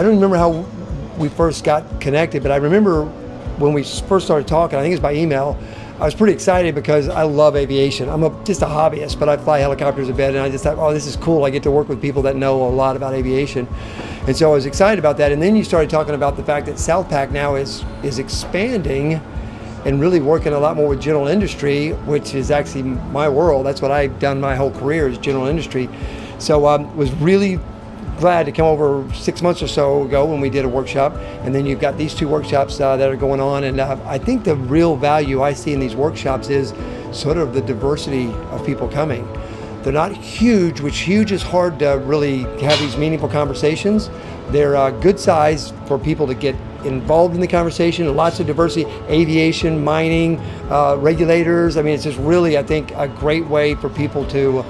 I don't remember how we first got connected, but I remember when we first started talking, I think it's by email, I was pretty excited because I love aviation. I'm just a hobbyist, but I fly helicopters a bit, and I just thought, oh, this is cool. I get to work with people that know a lot about aviation. And so I was excited about that. And then you started talking about the fact that Southpac now is expanding and really working a lot more with general industry, which is actually my world. That's what I've done my whole career, is general industry. So was really glad to come over 6 months or so ago when we did a workshop, and then you've got these 2 workshops that are going on, and I think the real value I see in these workshops is sort of the diversity of people coming. They're not huge, which huge is hard to really have these meaningful conversations. They're good size for people to get involved in the conversation. Lots of diversity, aviation, mining, regulators. I mean, it's just really, I think, a great way for people to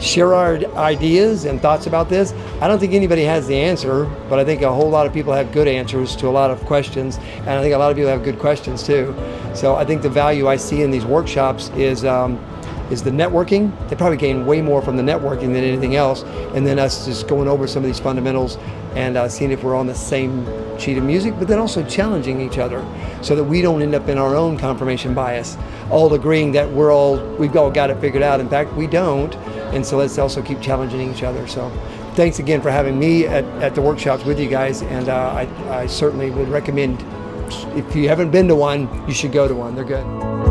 share our ideas and thoughts about this. I don't think anybody has the answer, but I think a whole lot of people have good answers to a lot of questions, and I think a lot of people have good questions too. So I think the value I see in these workshops is the networking. They probably gain way more from the networking than anything else, and then us just going over some of these fundamentals and seeing if we're on the same sheet of music, but then also challenging each other so that we don't end up in our own confirmation bias, all agreeing that we've all got it figured out. In fact, we don't, and so let's also keep challenging each other. So thanks again for having me at the workshops with you guys, and I certainly would recommend, if you haven't been to one, you should go to one. They're good.